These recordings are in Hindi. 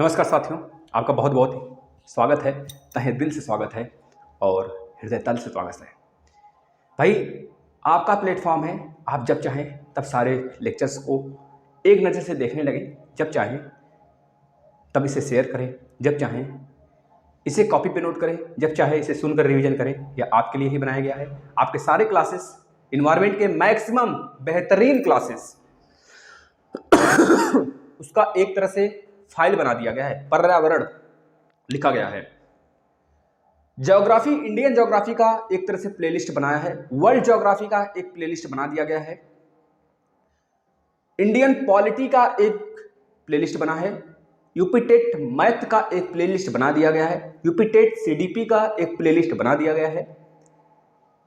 नमस्कार साथियों, आपका बहुत बहुत स्वागत है। तहे दिल से स्वागत है और हृदय तल से स्वागत है। भाई, आपका प्लेटफॉर्म है। आप जब चाहें तब सारे लेक्चर्स को एक नज़र से देखने लगें, जब चाहें तब इसे शेयर करें, जब चाहें इसे कॉपी पे नोट करें, जब चाहे इसे सुनकर रिवीजन करें। यह आपके लिए ही बनाया गया है। आपके सारे क्लासेस इन्वायरमेंट के मैक्सिमम बेहतरीन क्लासेस उसका एक तरह से फाइल बना दिया गया है, पर्यावरण लिखा गया है। ज्योग्राफी, इंडियन ज्योग्राफी का एक तरह से प्लेलिस्ट बनाया है। वर्ल्ड ज्योग्राफी का एक प्लेलिस्ट बना दिया गया है। इंडियन पॉलिटी का एक प्लेलिस्ट बना है। यूपी टेट मैथ का एक प्लेलिस्ट बना दिया गया है। यूपी टेट सीडीपी का एक प्लेलिस्ट बना दिया गया है।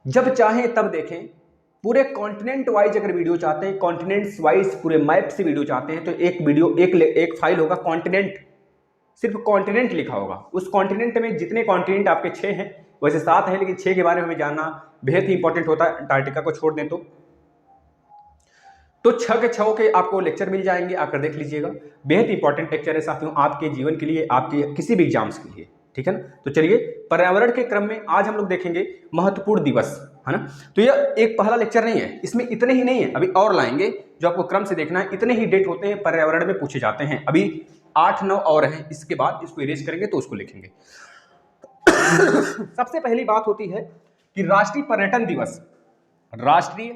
जब चाहें तब देखें। पूरे कॉन्टिनेंट वाइज अगर वीडियो चाहते हैं, कॉन्टिनेंट्स वाइज पूरे मैप से वीडियो चाहते हैं, तो एक वीडियो एक फाइल होगा कॉन्टिनेंट, सिर्फ कॉन्टिनेंट लिखा होगा। उस कॉन्टिनेंट में जितने कॉन्टिनेंट आपके 6 हैं, वैसे 7 हैं, लेकिन 6 के बारे में हमें जानना बेहद ही इंपॉर्टेंट होता है। अंटार्कटिका को छोड़ दें तो 6 के 6 के आपको लेक्चर मिल जाएंगे, आकर देख लीजिएगा। बेहद इंपॉर्टेंट लेक्चर है साथियों, आपके जीवन के लिए, आपके किसी भी एग्जाम्स के लिए, ठीक है ना। तो चलिए, पर्यावरण के क्रम में आज हम लोग देखेंगे महत्वपूर्ण दिवस, है ना। तो यह एक पहला लेक्चर नहीं है, इसमें इतने ही नहीं है, अभी और लाएंगे जो आपको क्रम से देखना है। इतने ही डेट होते हैं पर्यावरण में पूछे जाते हैं। अभी 8-9 और हैं, इसके बाद इसको इरेज करेंगे तो उसको लिखेंगे। सबसे पहली बात होती है कि राष्ट्रीय पर्यटन दिवस। राष्ट्रीय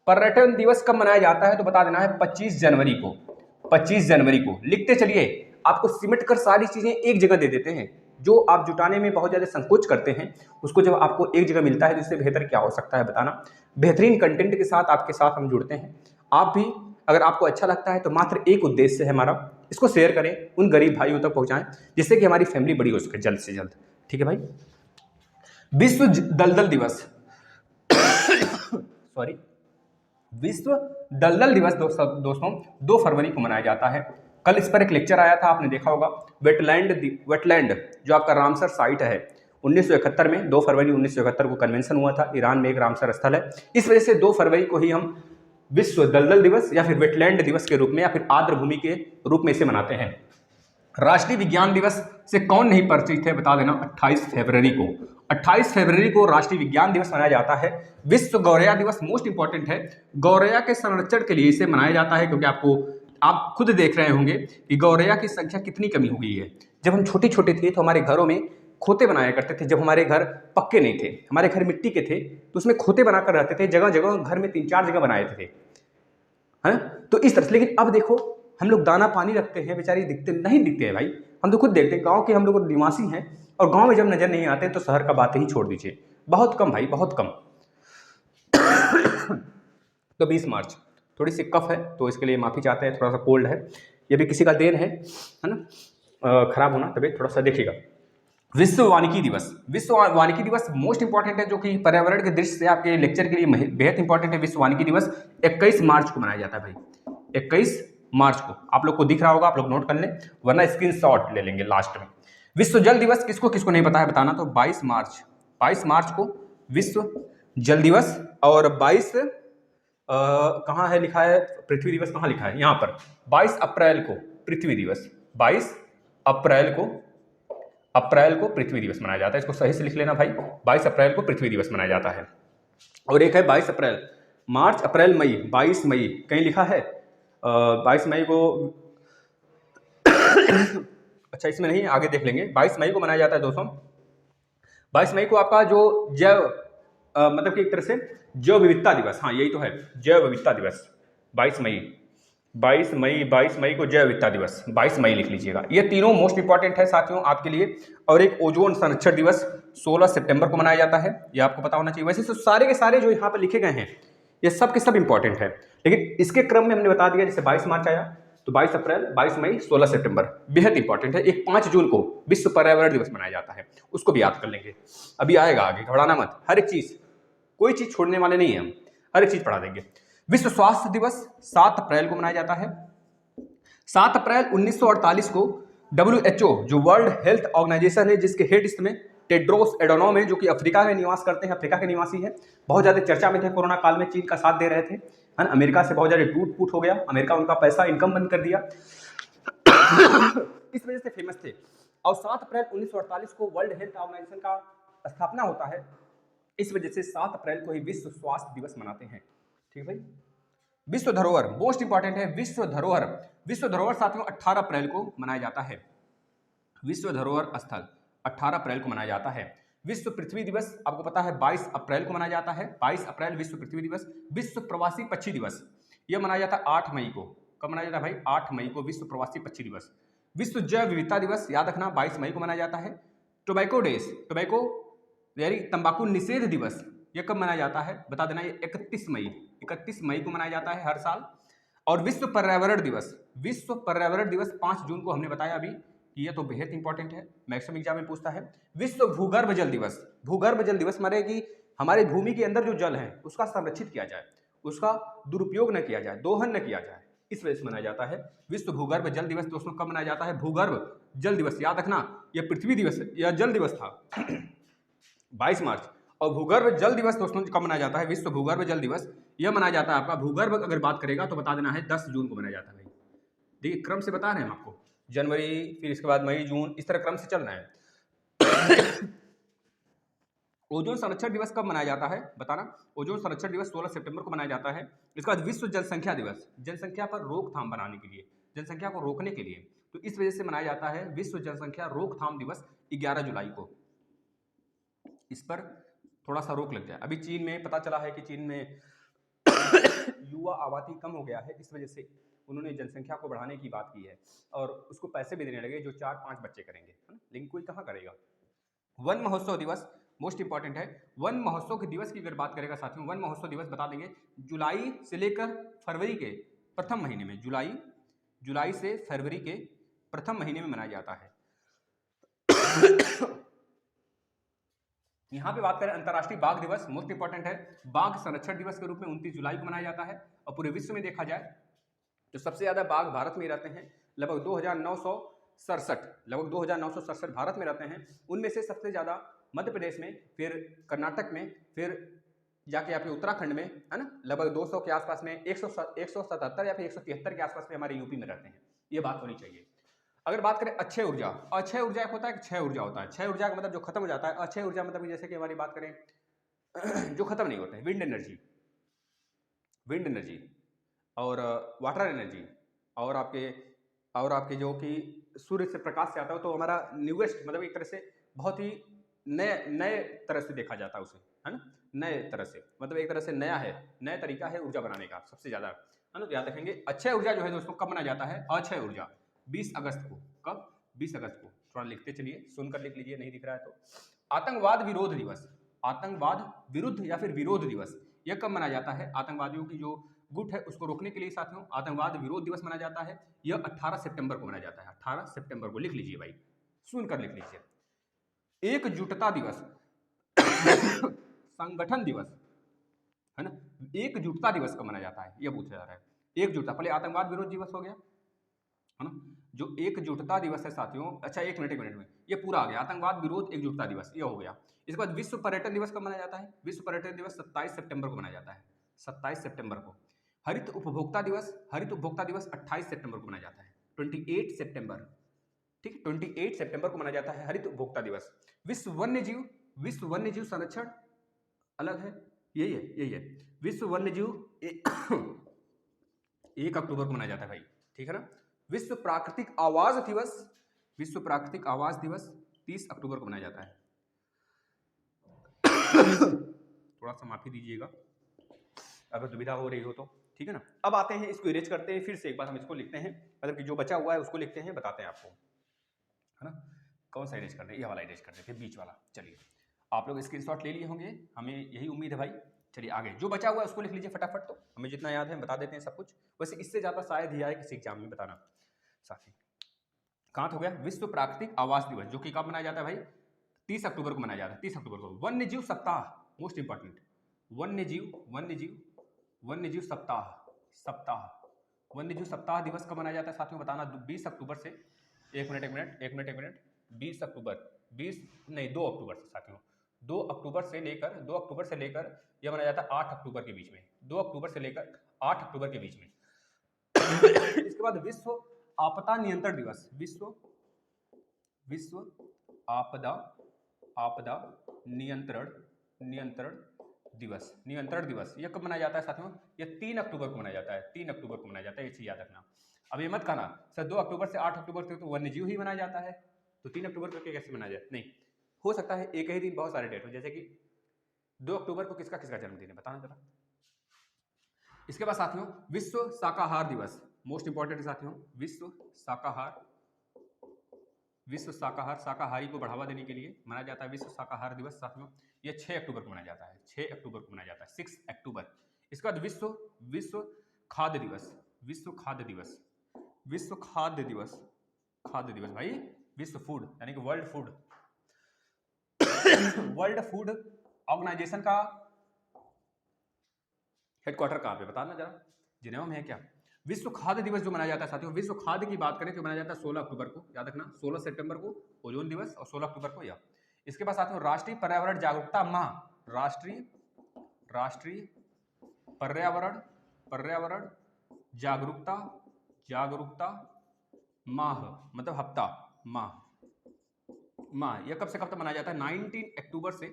पर्यटन दिवस कब मनाया जाता है, तो बता देना है 25 जनवरी को। 25 जनवरी को लिखते चलिए, आपको सिमट कर सारी चीजें एक जगह दे देते हैं। जो आप जुटाने में बहुत ज्यादा संकोच करते हैं, उसको जब आपको एक जगह मिलता है तो इससे बेहतर क्या हो सकता है बताना। बेहतरीन कंटेंट के साथ आपके साथ हम जुड़ते हैं। आप भी अगर आपको अच्छा लगता है तो मात्र एक उद्देश्य है हमारा, इसको शेयर करें, उन गरीब भाइयों तक पहुंचाएं, जिससे कि हमारी फैमिली बड़ी हो सके जल्द से जल्द, ठीक है भाई। विश्व दलदल दिवस सॉरी विश्व दलदल दिवस दोस्तों 2 फरवरी को मनाया जाता है। कल इस पर एक लेक्चर आया था, आपने देखा होगा। वेटलैंड जो आपका रामसर साइट है, 1971 में 2 फरवरी 1971 को कन्वेंशन हुआ था। ईरान में एक रामसर स्थल है। इस वजह से 2 फरवरी को ही हम विश्व दलदल दिवस या फिर वेटलैंड दिवस के रूप में या फिर आर्द्र भूमि के रूप में इसे मनाते हैं। राष्ट्रीय विज्ञान दिवस से कौन नहीं परिचित है, बता देना। 28 फरवरी को 28 फरवरी को राष्ट्रीय विज्ञान दिवस मनाया जाता है। विश्व गौरैया दिवस मोस्ट इंपॉर्टेंट है। गौरैया के संरक्षण के लिए इसे मनाया जाता है, क्योंकि आप खुद देख रहे होंगे कि गौरैया की संख्या कितनी कमी हो गई है। जब हम छोटे छोटे थे तो हमारे घरों में खोते बनाया करते थे। जब हमारे घर पक्के नहीं थे, हमारे घर मिट्टी के थे, तो उसमें खोते बनाकर रहते थे। जगह जगह घर में 3-4 जगह बनाए थे, है। तो इस तरह से, लेकिन अब देखो हम लोग दाना पानी रखते हैं, बेचारे नहीं दिखते हैं भाई। हम तो खुद देखते हैं, गांव के हम लोग निवासी हैं, और गांव में जब नजर नहीं आते तो शहर का बात ही छोड़ दीजिए। बहुत कम भाई, बहुत कम। तो 20 मार्च, थोड़ी सी कफ है तो इसके लिए माफी चाहते हैं, थोड़ा सा कोल्ड है, ये भी किसी का देन है ना, खराब होना तबियत, थोड़ा सा देखिएगा। विश्व वानिकी दिवस। विश्व वानिकी दिवस मोस्ट इंपॉर्टेंट है, जो कि पर्यावरण के दृष्टि से आपके लेक्चर के लिए बेहद इंपॉर्टेंट है। विश्व वानिकी दिवस 21 मार्च को मनाया जाता है भाई। 21 मार्च को आप लोग को दिख रहा होगा, आप लोग नोट कर लें, वरना स्क्रीनशॉट ले लेंगे लास्ट में। विश्व जल दिवस किसको किसको नहीं पता है बताना। तो 22 मार्च को विश्व जल दिवस, और 22 कहाँ है लिखा है, पृथ्वी दिवस कहाँ लिखा है, यहाँ पर 22 अप्रैल को पृथ्वी दिवस। 22 अप्रैल को पृथ्वी दिवस मनाया जाता है। इसको सही से लिख लेना भाई, 22 अप्रैल को पृथ्वी दिवस मनाया जाता है। और एक है 22 अप्रैल, मार्च अप्रैल मई, 22 मई कहीं लिखा है 22 मई को अच्छा इसमें नहीं, आगे देख लेंगे। 22 मई को मनाया जाता है दोस्तों। 22 मई को आपका जो मतलब कि एक तरह से जैव विविधता दिवस, हाँ यही तो है, जैव विविधता दिवस। 22 मई को जैव विविधता दिवस, 22 मई लिख लीजिएगा। ये तीनों मोस्ट इंपॉर्टेंट है साथियों आपके लिए। और एक ओजोन संरक्षण दिवस 16 सितंबर को मनाया जाता है, ये आपको पता होना चाहिए। वैसे तो सारे के सारे जो यहाँ पर लिखे गए हैं ये सब के सब इंपॉर्टेंट है, लेकिन इसके क्रम में हमने बता दिया। जैसे 22 मार्च आया तो 22 अप्रैल, 22 मई, 16 सितंबर बेहद इंपॉर्टेंट है। एक 5 जून को विश्व पर्यावरण दिवस मनाया जाता है, उसको भी याद कर लेंगे। अभी आएगा आगे, घबराना मत, हर एक चीज, कोई चीज छोड़ने वाले नहीं है हम, हर एक चीज पढ़ा देंगे। विश्व स्वास्थ्य दिवस 7 अप्रैल को मनाया जाता है। 7 अप्रैल 1948 को WHO जो वर्ल्ड हेल्थ ऑर्गेनाइजेशन है, जिसके हेड इसमें टेड्रोस एडोनॉम है, जो कि अफ्रीका में निवास करते हैं, अफ्रीका के निवासी है। बहुत ज़्यादा चर्चा में थे कोरोना काल में, चीन का साथ दे रहे थे, है ना। अमेरिका से बहुत ज़्यादा टूट फूट हो गया, अमेरिका उनका पैसा इनकम बंद कर दिया। इस वजह से फेमस थे। और 7 अप्रैल 1948 को वर्ल्ड हेल्थ ऑर्गेनाइजेशन का स्थापना होता है, इस वजह से 7 अप्रैल को ही विश्व स्वास्थ्य दिवस मनाते हैं। ठीक है भाई। विश्व धरोहर मोस्ट इंपॉर्टेंट है। विश्व धरोहर, विश्व धरोहर साथियों 18 अप्रैल को मनाया जाता है। विश्व धरोहर स्थल 18 अप्रैल को मनाया जाता है। विश्व पृथ्वी दिवस आपको पता है 22 अप्रैल को मनाया जाता है। 22 अप्रैल विश्व पृथ्वी दिवस। विश्व प्रवासी पक्षी दिवस यह मनाया जाता है 8 मई को। कब मनाया जाता है भाई? 8 मई को विश्व प्रवासी पक्षी दिवस। विश्व जैव विविधता दिवस याद रखना 22 मई को मनाया जाता है। टोबैको डेज, टोबैको यानी तंबाकू निषेध दिवस, यह कब मनाया जाता है बता देना, ये 31 मई को मनाया जाता है हर साल। और विश्व पर्यावरण दिवस, विश्व पर्यावरण दिवस 5 जून को हमने बताया अभी, ये तो बेहद इंपॉर्टेंट है, मैक्सिमम एग्जाम में पूछता है। विश्व भूगर्भ जल दिवस, भूगर्भ जल दिवस माने कि हमारे भूमि के अंदर जो जल है उसका संरक्षित किया जाए, उसका दुरुपयोग न किया जाए, दोहन न किया जाए, इस वजह से मनाया जाता है विश्व भूगर्भ जल दिवस। दोस्तों कब मनाया जाता है? भूगर्भ जल दिवस, याद रखना यह पृथ्वी दिवस या जल दिवस था 22 मार्च। और भूगर्भ जल दिवस दोस्तों कब मनाया जाता है? विश्व भूगर्भ जल दिवस यह मनाया जाता है आपका, भूगर्भ अगर बात करेगा तो बता देना है 10 जून को मनाया जाता है भाई। देखिए क्रम से बता रहे हैं हम आपको, जनवरी, फिर इसके बाद मई, जून, इस तरह क्रम से चलना है। ओजोन संरक्षण दिवस कब मनाया जाता है बताना? ओजोन संरक्षण दिवस 16 सितंबर को मनाया जाता है। इसके बाद विश्व जनसंख्या दिवस, जनसंख्या पर रोकथाम बनाने के लिए, जनसंख्या को रोकने के लिए, तो इस वजह से मनाया जाता है विश्व जनसंख्या रोकथाम दिवस 11 जुलाई को। इस पर थोड़ा सा रोक लग जाए। अभी चीन में पता चला है कि चीन में युवा आबादी कम हो गया है, इस वजह से उन्होंने जनसंख्या को बढ़ाने की बात की है और उसको पैसे भी देने लगे जो 4-5 बच्चे करेंगे, है ना? लेकिन कोई कहाँ करेगा। वन महोत्सव दिवस मोस्ट इंपॉर्टेंट है। वन महोत्सव के दिवस की अगर बात करेगा साथियों, वन महोत्सव दिवस बता देंगे जुलाई से लेकर फरवरी के प्रथम महीने में, जुलाई से फरवरी के प्रथम महीने में मनाया जाता है। यहाँ पे बात करें अंतर्राष्ट्रीय बाघ दिवस, मोस्ट इंपॉर्टेंट है। बाघ संरक्षण दिवस के रूप में 29 जुलाई को मनाया जाता है। और पूरे विश्व में देखा जाए तो सबसे ज्यादा बाघ भारत में रहते हैं, लगभग 2967 भारत में रहते हैं। उनमें से सबसे ज्यादा मध्य प्रदेश में, फिर कर्नाटक में, फिर जाके आपके उत्तराखंड में, है ना, लगभग 200 के आसपास में, 177 या फिर 173 के आसपास में हमारे यूपी में रहते हैं। ये बात होनी चाहिए। अगर बात करें अक्षय ऊर्जा, अक्षय ऊर्जा एक होता है, क्षय ऊर्जा होता है। क्षय ऊर्जा का मतलब जो खत्म हो जाता है, अक्षय ऊर्जा मतलब जैसे कि हमारी बात करें जो खत्म नहीं होते हैं, विंड एनर्जी और वाटर एनर्जी और आपके जो कि सूर्य से प्रकाश से आता है, तो हमारा न्यूएस्ट मतलब एक तरह से बहुत ही नए तरह से देखा जाता है उसे, है ना, नए तरह से, मतलब एक तरह से नया तरीका है ऊर्जा बनाने का सबसे ज्यादा, है ना। तो याद रखेंगे अक्षय ऊर्जा जो है दोस्तों कब मनाया जाता है? अक्षय ऊर्जा 20 अगस्त को। कब? 20 अगस्त को। थोड़ा लिखते चलिए, सुनकर लिख लीजिए, नहीं दिख रहा है तो। आतंकवाद विरोध दिवस, आतंकवाद विरुद्ध या फिर विरोध दिवस, यह कब मनाया जाता है? आतंकवादियों की जो गुट है उसको रोकने के लिए साथियों आतंकवाद विरोध दिवस मनाया जाता है। यह 18 सितंबर को मनाया जाता है। 18 सितंबर को लिख लीजिए भाई, सुनकर लिख लीजिए। एकजुटता दिवस संगठन दिवस, है ना, एकजुटता दिवस कब मनाया जाता है यह पूछा जा रहा है। एकजुटता, पहले आतंकवाद विरोध दिवस हो गया, है ना, जो एकजुटता दिवस है साथियों, अच्छा एक मिनट में ये पूरा आ गया, आतंकवाद विरोध एकजुटता दिवस ये हो गया। इसके बाद विश्व पर्यटन दिवस कब मनाया जाता है? विश्व पर्यटन दिवस 27 सितंबर को मनाया जाता है। 27 सितंबर को। हरित उपभोक्ता दिवस, 28 सितंबर को मनाया जाता है। 28 सितंबर, ठीक, 28 सितंबर को मनाया जाता है हरित उपभोक्ता दिवस। विश्व वन्य जीव संरक्षण अलग है, यही है। विश्व वन्य जीव 1 अक्टूबर को मनाया जाता है भाई, ठीक है ना। विश्व प्राकृतिक आवास दिवस 30 अक्टूबर को मनाया जाता है। थोड़ा सा माफी दीजिएगा अगर दुविधा हो रही हो तो, ठीक है ना। अब आते हैं, इसको इरेज करते हैं, फिर से एक बार हम इसको लिखते हैं, मतलब कि जो बचा हुआ है उसको लिखते हैं, बताते हैं आपको, है ना। कौन सा इरेज करते हैं? ये वाला इरेज करते हैं, फिर बीच वाला। चलिए आप लोग स्क्रीनशॉट ले लिए होंगे, हमें यही उम्मीद है भाई। चलिए आगे जो बचा हुआ है उसको लिख लीजिए फटाफट, तो हमें जितना याद है बता देते हैं सब कुछ। वैसे इससे ज्यादा शायद ही आए किसी एग्जाम में, बताना साथी। कहाँ हो गया? विश्व प्राकृतिक आवास दिवस, जो कि कब मनाया जाता है भाई? 30 अक्टूबर को मनाया जाता है, 30 अक्टूबर को। वन्य जीव सप्ताह, मोस्ट इंपॉर्टेंट, वन्य जीव सप्ताह वन्य जीव सप्ताह दिवस कब मनाया जाता है साथियों, बताना। 20 अक्टूबर से, एक मिनट 20 अक्टूबर 2 अक्टूबर से साथियों, 2 अक्टूबर से लेकर यह मनाया जाता है 8 अक्टूबर के बीच में, 2 अक्टूबर से लेकर 8 अक्टूबर के बीच में। इसके बाद विश्व आपदा नियंत्रण दिवस, विश्व विश्व आपदा आपदा नियंत्रण नियंत्रण नियंत्रण दिवस ये कब मनाया जाता है साथियों? ये 3 अक्टूबर को मनाया जाता है, 3 अक्टूबर को मनाया जाता है, ये चीज याद रखना। अब ये मत कहना सर 2 अक्टूबर से 8 अक्टूबर तक तो वन्यजीव ही मनाया जाता है, तो 3 अक्टूबर को कैसे मनाया जाए? नहीं, हो सकता है एक ही दिन बहुत सारे डेट हो, जैसे कि 2 अक्टूबर को किसका किसका जन्मदिन है, बताना जरा। इसके बाद साथियों विश्व शाकाहार दिवस, मोस्ट इंपॉर्टेंट है साथियों, विश्व शाकाहार शाकाहारी को बढ़ावा देने के लिए मनाया जाता है विश्व शाकाहार दिवस साथियों। ये 6 अक्टूबर को मनाया जाता है, 6 अक्टूबर को मनाया जाता है, 6 अक्टूबर। इसके बाद विश्व विश्व खाद्य दिवस, विश्व खाद्य दिवस, विश्व खाद्य दिवस, खाद्य दिवस भाई, विश्व फूड यानी कि world food world food organization का हेडक्वार्टर कहाँ पे, बताना जरा, जिनेवा में है क्या? विश्व खाद्य दिवस जो मनाया जाता है साथियों, विश्व खाद्य की बात करें तो मनाया जाता है 16 अक्टूबर को, याद रखना 16 सितंबर को ओजोन दिवस और 16 अक्टूबर को यह। इसके बाद साथियों राष्ट्रीय पर्यावरण जागरूकता माह, राष्ट्रीय पर्यावरण पर्यावरण जागरूकता जागरूकता माह मतलब हफ्ता, माह यह कब से कब तक मनाया जाता है? 19 अक्टूबर से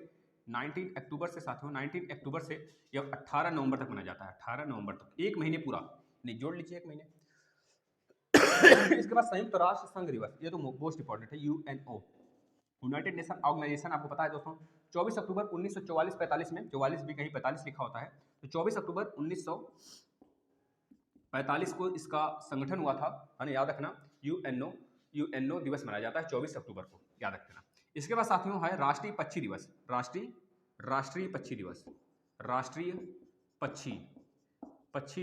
19 अक्टूबर से साथियों 19 अक्टूबर से यह 18 नवंबर तक मनाया जाता है, 18 नवंबर तक, एक महीने पूरा, नहीं जोड़ लीजिए एक महीने। इसके बाद संयुक्त राष्ट्र संघ दिवस, ये तो मोस्ट इंपॉर्टेंट है, यूएनओ यूनाइटेड नेशन ऑर्गेनाइजेशन, आपको पता है दोस्तों 24 अक्टूबर 1944-45 में, 44 भी कहीं 45 लिखा होता है, तो 24 अक्टूबर 1945 को इसका संगठन हुआ था, है ना, याद रखना। यूएनओ दिवस मनाया जाता है 24 अक्टूबर को, याद रखना। इसके बाद साथियों है राष्ट्रीय पक्षी दिवस, राष्ट्रीय पक्षी दिवस, राष्ट्रीय पक्षी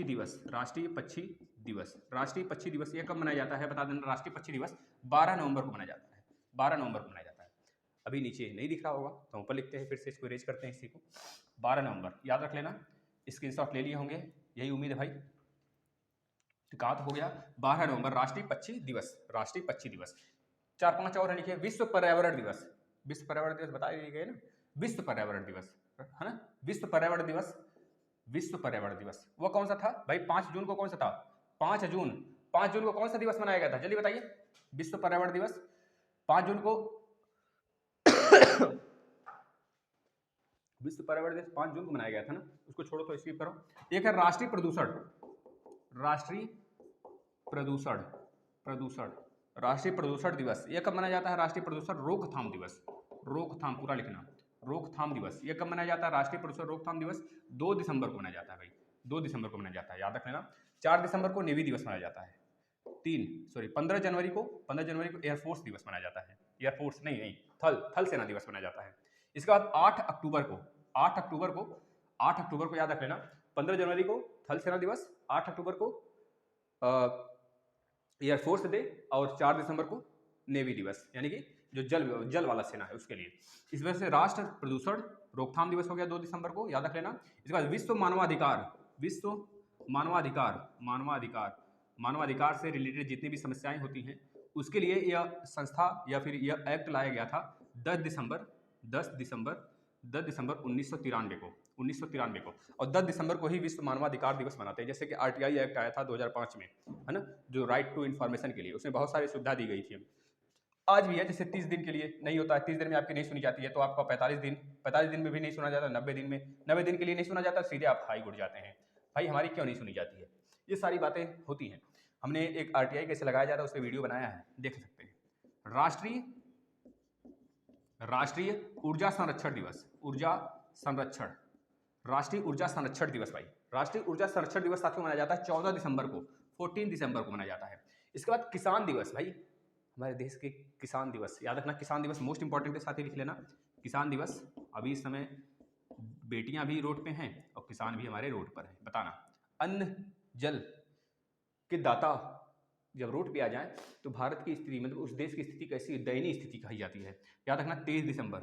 दिवस, राष्ट्रीय पक्षी दिवस, राष्ट्रीय पक्षी दिवस ये कब मनाया जाता है बता देना। राष्ट्रीय पक्षी दिवस 12 नवंबर को मनाया जाता है, 12 नवंबर को मनाया जाता है। अभी नीचे नहीं दिख रहा होगा तो ऊपर लिखते हैं, फिर से इसको इरेज करते हैं, इसी को 12 नवंबर याद रख लेना, स्क्रीनशॉट ले लिए होंगे, यही उम्मीद है भाई। तो कहा तो हो गया 12 नवंबर राष्ट्रीय पक्षी दिवस, राष्ट्रीय पक्षी दिवस। 4-5 और है लिखे, विश्व पर्यावरण दिवस, विश्व पर्यावरण दिवस बता दिए गए ना, विश्व पर्यावरण दिवस है ना, विश्व पर्यावरण दिवस, विश्व पर्यावरण दिवस वो कौन सा था भाई? 5 जून को कौन सा था? 5 जून को कौन सा दिवस मनाया गया था, जल्दी बताइए। विश्व पर्यावरण दिवस 5 जून को विश्व पर्यावरण दिवस 5 जून को मनाया गया था ना, उसको छोड़ो तो स्किप करो। एक है राष्ट्रीय प्रदूषण, राष्ट्रीय प्रदूषण राष्ट्रीय प्रदूषण दिवस, यह कब मनाया जाता है? राष्ट्रीय प्रदूषण रोकथाम दिवस, रोकथाम पूरा लिखना, रोकथाम दिवस यह कब मनाया जाता है? राष्ट्रीय प्रदूषण रोकथाम दिवस 2 दिसंबर को मनाया जाता है भाई, 2 दिसंबर को मनाया जाता है, याद रख लेना। 4 दिसंबर को नेवी दिवस मनाया जाता है, 15 जनवरी को एयरफोर्स दिवस मनाया जाता है, एयरफोर्स नहीं थल सेना दिवस मनाया जाता है। इसके बाद 8 अक्टूबर को याद रख लेना, 15 जनवरी को थल सेना दिवस, 8 अक्टूबर को एयरफोर्स डे और 4 दिसंबर को नेवी दिवस, यानी कि जो जल वाला सेना है उसके लिए। इस वजह से राष्ट्र प्रदूषण रोकथाम दिवस हो गया 2 दिसंबर को, याद रख लेना। इसके बाद विश्व मानवाधिकार से रिलेटेड जितनी भी समस्याएं होती हैं उसके लिए यह संस्था या फिर यह एक्ट लाया गया था 10 दिसंबर 1993 को, और 10 दिसंबर को ही विश्व मानवाधिकार दिवस मनाते हैं। जैसे कि आरटीआई एक्ट आया था 2005 में, है ना, जो राइट टू इन्फॉर्मेशन के लिए, उसमें बहुत सारी सुविधा दी गई थी। आज भी है, जैसे 30 दिन के लिए नहीं होता है, 30 दिन में आपकी नहीं सुनी जाती है तो आपका 45 दिन में भी नहीं सुना जाता, 90 दिन के लिए नहीं सुना जाता, सीधे आप हाई कोर्ट जाते हैं। भाई हमारी क्यों नहीं सुनी जाती है? ये सारी बातें होती हैं। हमने एक आरटीआई कैसे लगाया जाता है उस पर वीडियो बनाया है, देख सकते हैं। राष्ट्रीय ऊर्जा संरक्षण दिवस, राष्ट्रीय ऊर्जा संरक्षण दिवस भाई, राष्ट्रीय ऊर्जा संरक्षण दिवस साथियों मनाया जाता है 14 दिसंबर को, 14 दिसंबर को मनाया जाता है। इसके बाद किसान दिवस भाई, हमारे देश के किसान दिवस, याद रखना किसान दिवस मोस्ट इंपॉर्टेंट है, साथ ही लिख लेना किसान दिवस। अभी इस समय बेटियां भी रोड पे हैं और किसान भी हमारे रोड पर हैं, बताना। अन्न जल के दाता जब रोड पे आ जाएं तो भारत की स्थिति, मतलब उस देश की स्थिति कैसी, दयनीय स्थिति कही जाती है। याद रखना 23 दिसंबर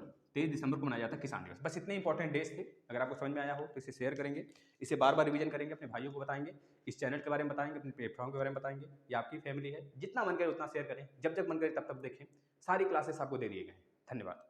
को मनाया जाता है किसान दिवस। बस इतने इंपॉर्टेंट डेज थे, अगर आपको समझ में आया हो तो इसे शेयर करेंगे, इसे बार बार रिवीजन करेंगे, अपने भाइयों को बताएंगे, इस चैनल के बारे में बताएंगे, अपने प्लेटफॉर्म के बारे में बताएंगे। ये आपकी फैमिली है, जितना मन करे उतना शेयर करें, जब मन करे तब देखें। सारी क्लासेस आपको दे दिए गए हैं। धन्यवाद।